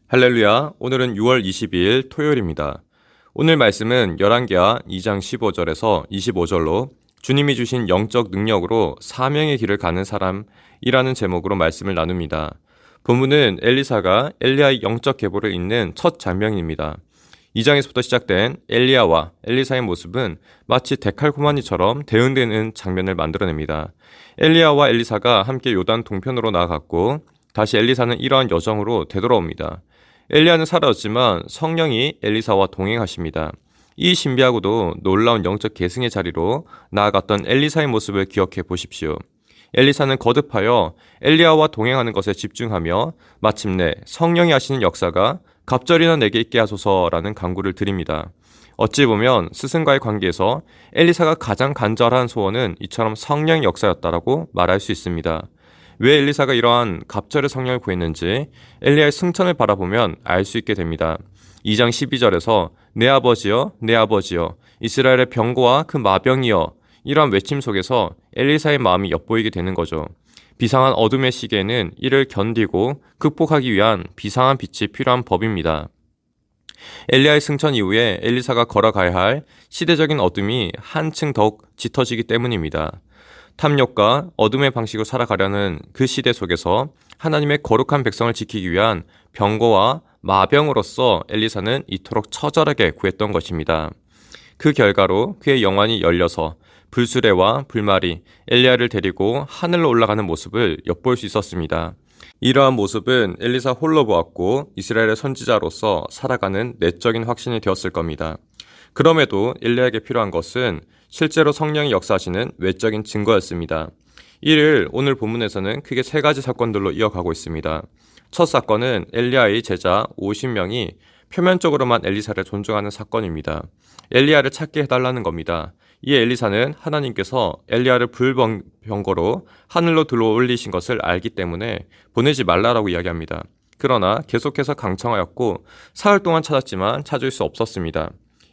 할렐루야, 오늘은 6월 22일 토요일입니다. 오늘 말씀은 열왕기하 2장 15절에서 25절로 주님이 주신 영적 능력으로 사명의 길을 가는 사람이라는 제목으로 말씀을 나눕니다. 본문은 엘리사가 엘리야의 영적 계보를 잇는 첫 장면입니다. 2장에서부터 시작된 엘리야와 엘리사의 모습은 마치 데칼코마니처럼 대응되는 장면을 만들어냅니다. 엘리야와 엘리사가 함께 요단 동편으로 나아갔고 다시 엘리사는 이러한 여정으로 되돌아옵니다. 엘리야는 사라졌지만 성령이 엘리사와 동행하십니다. 이 신비하고도 놀라운 영적 계승의 자리로 나아갔던 엘리사의 모습을 기억해 보십시오. 엘리사는 거듭하여 엘리야와 동행하는 것에 집중하며 마침내 성령이 하시는 역사가 갑절이나 내게 있게 하소서라는 간구를 드립니다. 어찌 보면 스승과의 관계에서 엘리사가 가장 간절한 소원은 이처럼 성령의 역사였다라고 말할 수 있습니다. 왜 엘리사가 이러한 갑절의 성령을 구했는지 엘리야의 승천을 바라보면 알 수 있게 됩니다. 2장 12절에서 내 아버지여 내 아버지여 이스라엘의 병거와 그 마병이여 이러한 외침 속에서 엘리사의 마음이 엿보이게 되는 거죠. 비상한 어둠의 시기에는 이를 견디고 극복하기 위한 비상한 빛이 필요한 법입니다. 엘리야의 승천 이후에 엘리사가 걸어가야 할 시대적인 어둠이 한층 더욱 짙어지기 때문입니다. 탐욕과 어둠의 방식으로 살아가려는 그 시대 속에서 하나님의 거룩한 백성을 지키기 위한 병거와 마병으로서 엘리사는 이토록 처절하게 구했던 것입니다. 그 결과로 그의 영안이 열려서 불수레와 불말이 엘리야를 데리고 하늘로 올라가는 모습을 엿볼 수 있었습니다. 이러한 모습은 엘리사 홀로 보았고 이스라엘의 선지자로서 살아가는 내적인 확신이 되었을 겁니다. 그럼에도 엘리야에게 필요한 것은 실제로 성령이 역사하시는 외적인 증거였습니다. 이를 오늘 본문에서는 크게 세 가지 사건들로 이어가고 있습니다. 첫 사건은 엘리야의 제자 50명이 표면적으로만 엘리사를 존중하는 사건입니다. 엘리야를 찾게 해달라는 겁니다. 이에 엘리사는 하나님께서 엘리야를 불병거로 하늘로 들어 올리신 것을 알기 때문에 보내지 말라라고 이야기합니다. 그러나 계속해서 강청하였고 사흘 동안 찾았지만 찾을 수 없었습니다.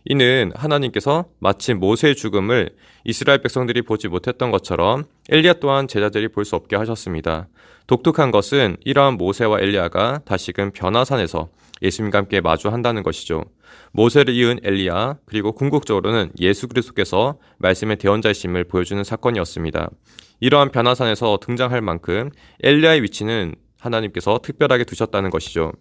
이는 하나님께서 마치 모세의 죽음을 이스라엘 백성들이 보지 못했던 것처럼 엘리야 또한 제자들이 볼 수 없게 하셨습니다. 독특한 것은 이러한 모세와 엘리야가 다시금 변화산에서 예수님과 함께 마주한다는 것이죠. 모세를 이은 엘리야 그리고 궁극적으로는 예수 그리스도께서 말씀의 대언자이심을 보여주는 사건이었습니다. 이러한 변화산에서 등장할 만큼 엘리야의 위치는 하나님께서 특별하게 두셨다는 것이죠.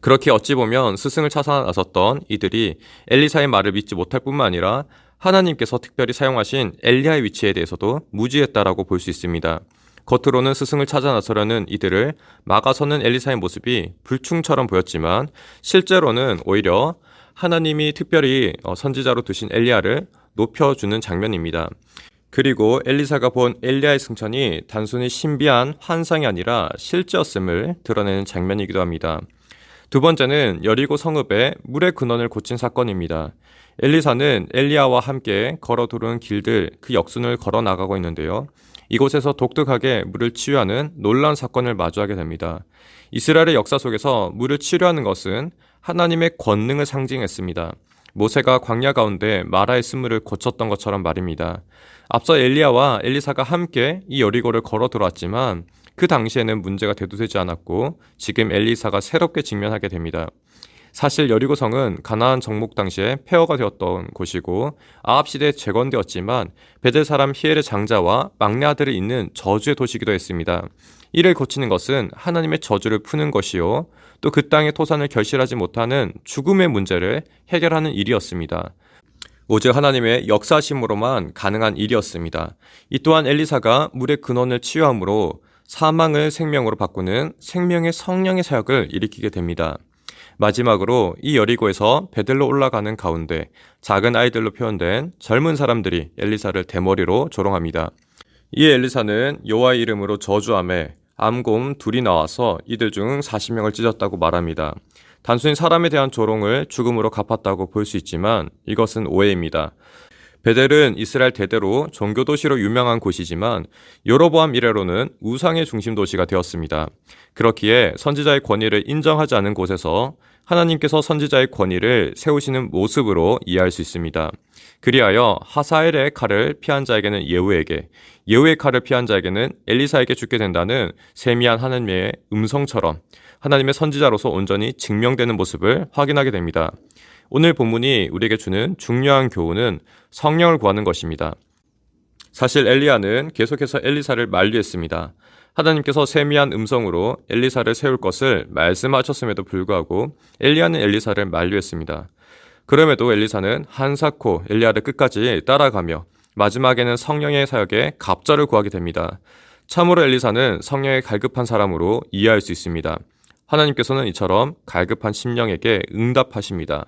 그렇게 어찌 보면 스승을 찾아 나섰던 이들이 엘리사의 말을 믿지 못할 뿐만 아니라 하나님께서 특별히 사용하신 엘리야의 위치에 대해서도 무지했다라고 볼 수 있습니다. 겉으로는 스승을 찾아 나서려는 이들을 막아서는 엘리사의 모습이 불충처럼 보였지만 실제로는 오히려 하나님이 특별히 선지자로 두신 엘리야를 높여주는 장면입니다. 그리고 엘리사가 본 엘리야의 승천이 단순히 신비한 환상이 아니라 실제였음을 드러내는 장면이기도 합니다. 두 번째는 여리고 성읍의 물의 근원을 고친 사건입니다. 엘리사는 엘리야와 함께 걸어 들어온 길들 그 역순을 걸어 나가고 있는데요. 이곳에서 독특하게 물을 치유하는 놀라운 사건을 마주하게 됩니다. 이스라엘의 역사 속에서 물을 치료하는 것은 하나님의 권능을 상징했습니다. 모세가 광야 가운데 마라의 쓴물을 고쳤던 것처럼 말입니다. 앞서 엘리야와 엘리사가 함께 이 여리고를 걸어 들어왔지만 그 당시에는 문제가 대두되지 않았고 지금 엘리사가 새롭게 직면하게 됩니다. 사실 여리고성은 가나안 정복 당시에 폐허가 되었던 곳이고 아합 시대에 재건되었지만 베델 사람 히엘의 장자와 막내 아들을 잇는 저주의 도시이기도 했습니다. 이를 고치는 것은 하나님의 저주를 푸는 것이요 또 그 땅의 토산을 결실하지 못하는 죽음의 문제를 해결하는 일이었습니다. 오직 하나님의 역사심으로만 가능한 일이었습니다. 이 또한 엘리사가 물의 근원을 치유함으로 사망을 생명으로 바꾸는 생명의 성령의 사역을 일으키게 됩니다. 마지막으로 이 여리고에서 베델로 올라가는 가운데 작은 아이들로 표현된 젊은 사람들이 엘리사를 대머리로 조롱합니다. 이에 엘리사는 여호와의 이름으로 저주하며 암곰 둘이 나와서 이들 중 40명을 찢었다고 말합니다. 단순히 사람에 대한 조롱을 죽음으로 갚았다고 볼 수 있지만 이것은 오해입니다. 베델은 이스라엘 대대로 종교 도시로 유명한 곳이지만 여로보암 이래로는 우상의 중심 도시가 되었습니다. 그렇기에 선지자의 권위를 인정하지 않은 곳에서 하나님께서 선지자의 권위를 세우시는 모습으로 이해할 수 있습니다. 그리하여 하사엘의 칼을 피한 자에게는 예후에게, 예후의 칼을 피한 자에게는 엘리사에게 죽게 된다는 세미한 하나님의 음성처럼 하나님의 선지자로서 온전히 증명되는 모습을 확인하게 됩니다. 오늘 본문이 우리에게 주는 중요한 교훈은 성령을 구하는 것입니다. 사실 엘리야는 계속해서 엘리사를 만류했습니다. 하나님께서 세미한 음성으로 엘리사를 세울 것을 말씀하셨음에도 불구하고 엘리야는 엘리사를 만류했습니다. 그럼에도 엘리사는 한사코 엘리야를 끝까지 따라가며 마지막에는 성령의 사역에 갑절을 구하게 됩니다. 참으로 엘리사는 성령에 갈급한 사람으로 이해할 수 있습니다. 하나님께서는 이처럼 갈급한 심령에게 응답하십니다.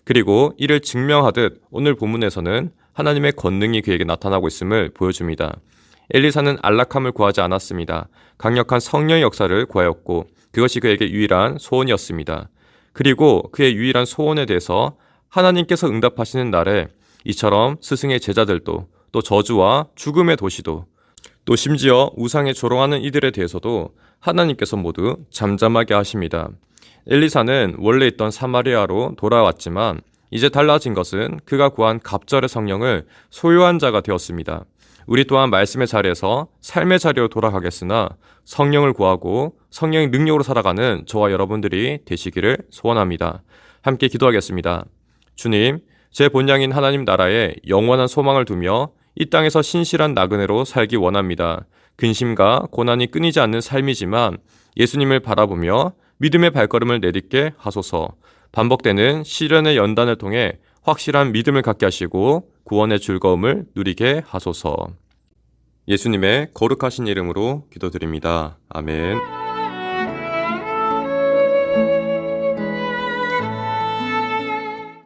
그리고 이를 증명하듯 오늘 본문에서는 하나님의 권능이 그에게 나타나고 있음을 보여줍니다. 엘리사는 안락함을 구하지 않았습니다. 강력한 성령의 역사를 구하였고 그것이 그에게 유일한 소원이었습니다. 그리고 그의 유일한 소원에 대해서 하나님께서 응답하시는 날에 이처럼 스승의 제자들도 또 저주와 죽음의 도시도 또 심지어 우상에 조롱하는 이들에 대해서도 하나님께서 모두 잠잠하게 하십니다. 엘리사는 원래 있던 사마리아로 돌아왔지만 이제 달라진 것은 그가 구한 갑절의 성령을 소유한 자가 되었습니다. 우리 또한 말씀의 자리에서 삶의 자리로 돌아가겠으나 성령을 구하고 성령의 능력으로 살아가는 저와 여러분들이 되시기를 소원합니다. 함께 기도하겠습니다. 주님, 제 본향인 하나님 나라에 영원한 소망을 두며 이 땅에서 신실한 나그네로 살기 원합니다. 근심과 고난이 끊이지 않는 삶이지만 예수님을 바라보며 믿음의 발걸음을 내딛게 하소서. 반복되는 시련의 연단을 통해 확실한 믿음을 갖게 하시고 구원의 즐거움을 누리게 하소서. 예수님의 거룩하신 이름으로 기도드립니다. 아멘.